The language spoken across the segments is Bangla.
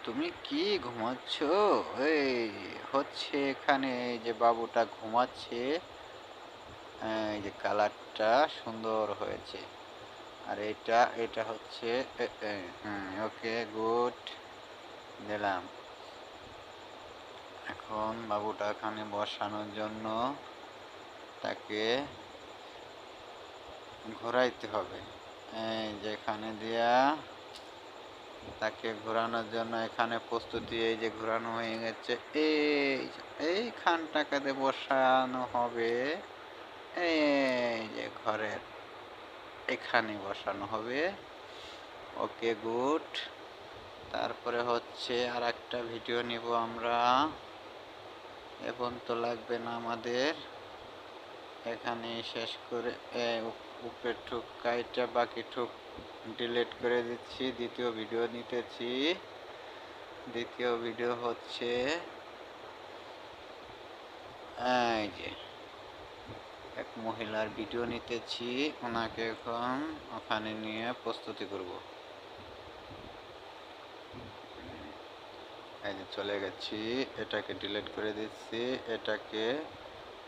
তুমি কি ঘুমাচ্ছ? এই হচ্ছে এখানে এই যে বাবুটা ঘুমাচ্ছে। এই যে কালারটা সুন্দর হয়েছে। আর এটা হচ্ছে ওকে গুড দিলাম। এখন বাবুটা এখানে বসানোর জন্য তাকে ঘোরাইতে হবে। এই যে এখানে দিয়া তাকে ঘোরানোর জন্য এখানে প্রস্তুতি এই যে ঘোরানো হয়ে গেছে। এইখানটাকে বসানো হবে। এই যে ঘরের এখানে বসানো হবে। Okay good. তারপরে হচ্ছে আর একটা ভিডিও নিব আমরা। এখন তো লাগবে না আমাদের। এখানে শেষ করে উপরের ঠুক কাইটা বাকি ঠুক ডিলিট করে দিচ্ছি। দ্বিতীয় ভিডিও নিতেছি। দ্বিতীয় ভিডিও হচ্ছে এই যে এক মহিলার ভিডিও নিতেছি। ওনাকে এখন ওখানে নিয়ে প্রস্তুতি করব। এই যে চলে গেছি। এটাকে ডিলিট করে দিচ্ছি। এটাকে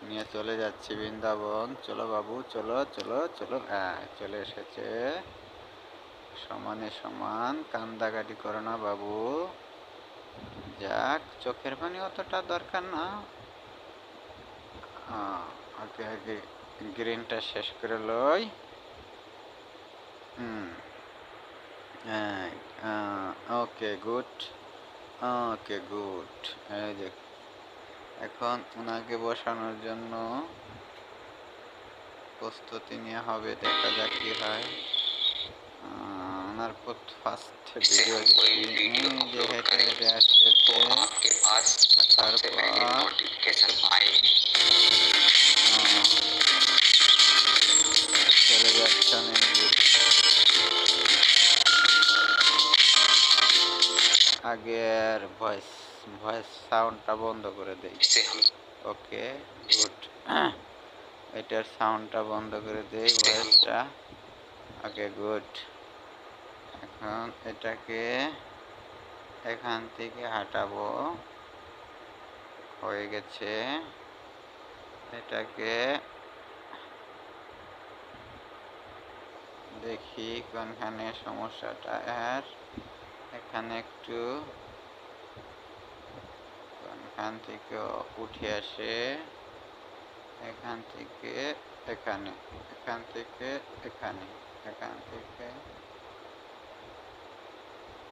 নিয়ে চলে যাচ্ছি বৃন্দাবন। চলো বাবু, চলো চলো চলো। চলে এসেছে। সমানে সমান কান্দাকাটি করো না বাবু। যাক, চোখের পানি অতটা দরকার না। আগে আগে গ্রিনটা শেষ করে লই। Okay good. Okay good. এই যে এখন ওনাকে বসানোর জন্য প্রস্তুতি নেওয়া হবে। দেখা যাক কি হয়। ওনার ফার্স্ট ভিডিও যে হেঁটে হেঁটে আসতেছে। আসার পর চলে যাচ্ছে অনেক দূর। আগের ভয়েস সাউন্ডটা বন্ধ করে দেই। Okay good. এটার সাউন্ডটা বন্ধ করে দেই, ভয়েসটা। Okay good. এখন এটাকে এখান থেকে হাঁটাবো। হয়ে গেছে। এটাকে দেখি কোনখানে সমস্যাটা। এখানে একটু কোনখান থেকে উঠে আসে। এখান থেকে এখানে, এখান থেকে এখানে, এখান থেকে